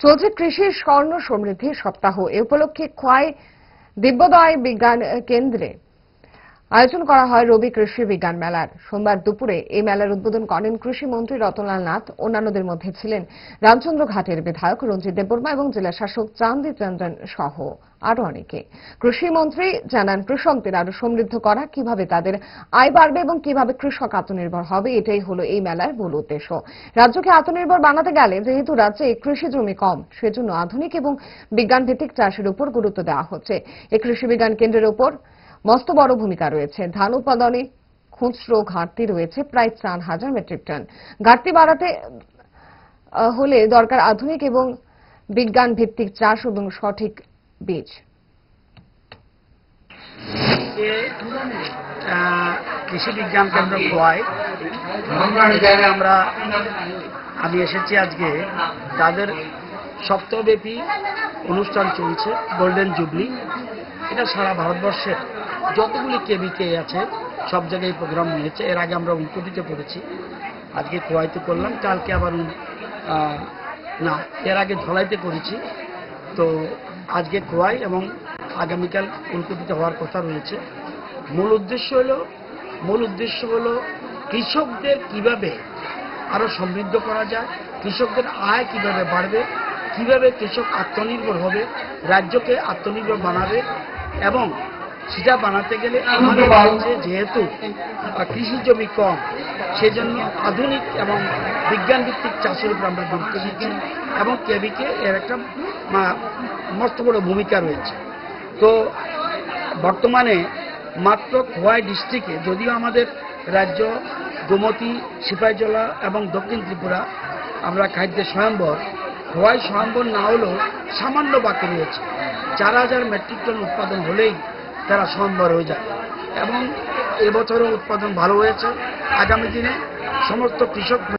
চলছে কৃষির স্বর্ণ সমৃদ্ধি সপ্তাহ। এ উপলক্ষে খোয়াই দিব্যোদয় বিজ্ঞান কেন্দ্রে আয়োজন করা হয় রবি কৃষি বিজ্ঞান মেলার। সোমবার দুপুরে এই মেলার উদ্বোধন করেন কৃষিমন্ত্রী রতনলাল নাথ। অন্যান্যদের মধ্যে ছিলেন রামচন্দ্রঘাটের বিধায়ক রঞ্জিত দেববর্মা এবং জেলা শাসক চান্দি চন্দ্রন সহ আরো অনেকে। কৃষিমন্ত্রী জানান, কৃষকদের আরো সমৃদ্ধ করা, কিভাবে তাদের আয় বাড়বে এবং কিভাবে কৃষক আত্মনির্ভর হবে, এটাই হলো এই মেলার মূল উদ্দেশ্য। রাজ্যকে আত্মনির্ভর বানাতে গেলে যেহেতু রাজ্যে কৃষি জমি কম, সেজন্য আধুনিক এবং বিজ্ঞান ভিত্তিক চাষের উপর গুরুত্ব দেওয়া হচ্ছে। এই কৃষি বিজ্ঞান কেন্দ্রের উপর মস্ত বড় ভূমিকা রয়েছে। ধান উৎপাদনে খুচরো ঘাটতি রয়েছে প্রায় 4,000 মেট্রিক টন। ঘাটতি বাড়াতে হলে দরকার আধুনিক এবং বিজ্ঞান ভিত্তিক চাষ এবং সঠিক বীজ। কৃষি বিজ্ঞান কেন্দ্র খোয়াই আমি এসেছি আজকে। তাদের সপ্তাহব্যাপী অনুষ্ঠান চলছে গোল্ডেন জুবলি। এটা সারা ভারতবর্ষের যতগুলি কেবিকে আছে সব জায়গায় প্রোগ্রাম হয়েছে। এর আগে আমরা উনকোটিতে করেছি, আজকে খোয়াইতে করলাম, কালকে আবার এর আগে ধলাইতে করেছি। তো আজকে খোয়াই এবং আগামীকাল উনকোটিতে হওয়ার কথা রয়েছে। মূল উদ্দেশ্য হলো কৃষকদের কিভাবে আরো সমৃদ্ধ করা যায়, কৃষকদের আয় কিভাবে বাড়বে, কিভাবে কৃষক আত্মনির্ভর হবে, রাজ্যকে আত্মনির্ভর বানাবে। এবং সেটা বানাতে গেলে আমাদের রাজ্যে যেহেতু কৃষি জমি কম, সেজন্য আধুনিক এবং বিজ্ঞান ভিত্তিক চাষের উপর আমরা গুরুত্ব দিচ্ছি এবং কেবিকে এর একটা মস্ত বড় ভূমিকা রয়েছে। তো বর্তমানে মাত্র খোয়াই ডিস্ট্রিক্টে, যদিও আমাদের রাজ্য গোমতী, সিপাহীজলা এবং দক্ষিণ ত্রিপুরা আমরা খাদ্যের স্বয়ম্বর, খোয়াই স্বয়ম্বর না হলেও সামান্য বাকি রয়েছে। 4,000 মেট্রিক টন উৎপাদন হলেই তারা স্বয়ম্বর হয়ে যায় এবং এবছরও উৎপাদন ভালো হয়েছে। আগামী দিনে সমস্ত কৃষক